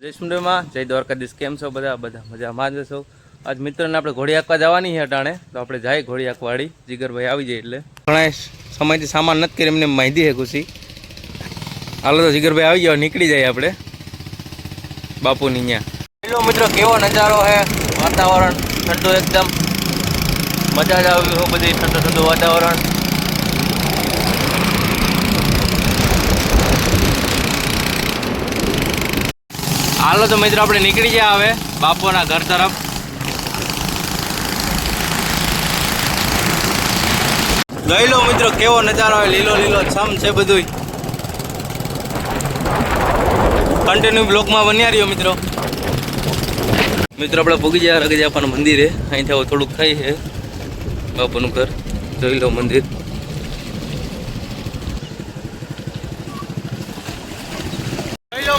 જય સુંદરમાં જય દ્વારકાધીશ કેમ છો બધા મજામાં જ છો। આજ મિત્રોને આપણે ઘોડી હાંકવા જવાની છે અટાણે તો આપણે જાય ઘોડી હાંકવાળી જીગરભાઈ આવી જાય એટલે ઘણા સમયથી સામાન નથી કરી એમને માહિતી છે ખુશી હાલો તો જીગરભાઈ આવી જાવ નીકળી જાય આપણે બાપુની અહીંયા। હેલો મિત્રો કેવો નજારો છે વાતાવરણ ઠંડુ એકદમ મજા જ આવી હોય બધી ઠંડુ વાતાવરણ। હાલો તો મિત્રો આપણે નીકળી ગયા હવે બાપુના ઘર તરફ। લઈ લો મિત્રો કેવો નજારો હોય લીલો લીલો છમ છે બધું કન્ટિન્યુ બ્લોકમાં બન્યા રહ્યો મિત્રો। મિત્રો આપણે પૂગી ગયા રગજાપાના મંદિરે અહીંથી થોડુંક થાય છે બાપુનું ઘર જોઈ લો મંદિર।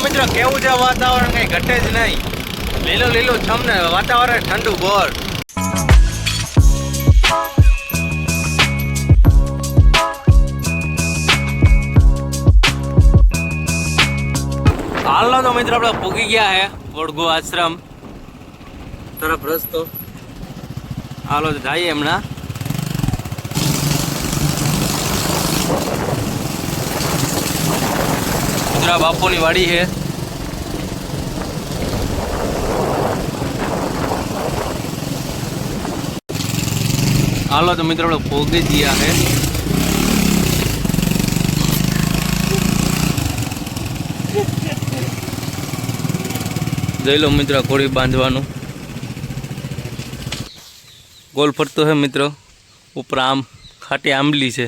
મિત્રો કેવું છે વાતાવરણ કઈ ઘટે જ નહીં લીલો લીલો છમ ને વાતાવરણ ઠંડુ બોર। હાલનો તો મિત્રો આપણે પૂગી ગયા હે વડગુ આશ્રમ તરફ રસ્તો હાલો તો જઈએ હમણાં। બાપુની વાડી છે હાલો તો મિત્રો આપણે પોગી ગયા છે જોઈ લો મિત્રો ઘોડી બાંધવાનું ગોલ ફરતો છે મિત્રો ઉપર આમ ખાટી આંબલી છે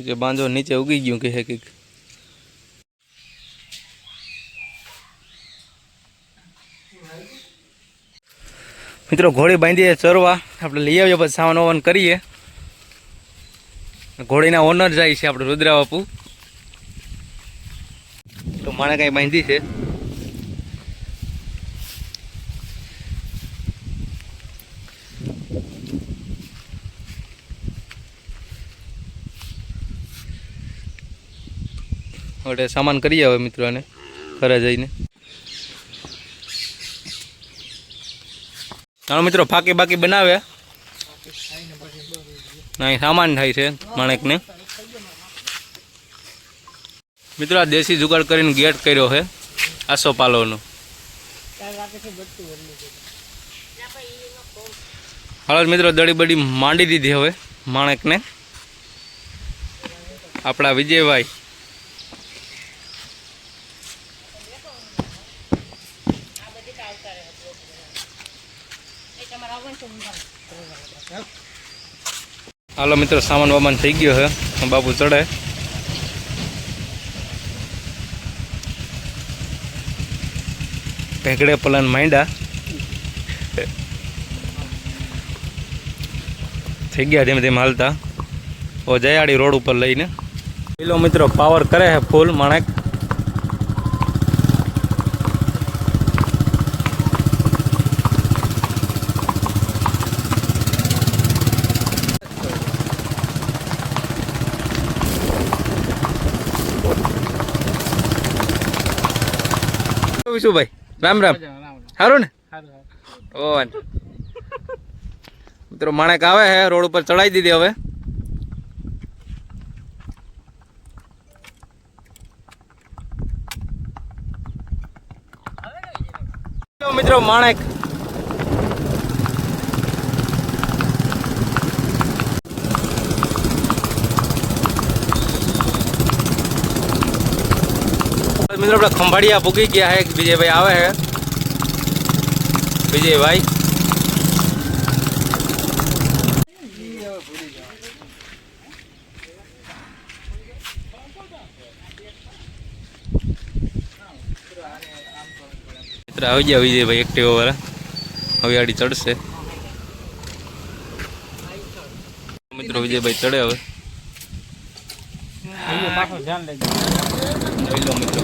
જે બાંધો નીચે ઉગી ગયું કે હે કંઈક મિત્રો ઘોડી બાંધીએ ચરવા આપણે લઈ આવીએ પછી સાવન વન કરીએ। ઘોડીના ઓનર જાય છે આપણે રુદ્રા બાપુ તો માણે કઈ બાંધી છે એટલે સામાન કરી આવે મિત્રોને ઘરે જઈને હાલો મિત્રો ફાકી બાકી બનાવે અહીં સામાન થાય છે માણેકને મિત્રો આ દેશી જુગાડ કરીને ગેટ કર્યો છે આસોપાલોનો। હાલો મિત્રો દડી બડી માંડી દીધી હવે માણેકને આપણા વિજયભાઈ હાલો મિત્રો સામાન વામાન થઈ ગયો છે બાપુ ચડે ભેંકડે પલાન માંડ્યા થઈ ગયા ધીમે ધીમે હાલતા ઓ જયાડી રોડ ઉપર લઈને પેલો મિત્રો પાવર કરે છે ફૂલ માણેક શું ભાઈ રામ રામ સારું ને ઓ મિત્રો માણેક આવે છે રોડ ઉપર ચડાવી દીધી હવે મિત્રો માણેક મિત્રો આપણે ખંભાળિયા પૂગી ગયા છે વિજયભાઈ આવે છે વિજયભાઈ મિત્ર આવી ગયા વિજયભાઈ એક્ટિવા વાળા હવે આડી ચડશે મિત્રો વિજયભાઈ ચડે હવે જોઈ લો મિત્રો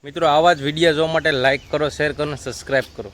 મિત્રો આવા જ વિડીયો જોવા માટે લાઈક કરો, શેર કરો, સબસ્ક્રાઈબ કરો.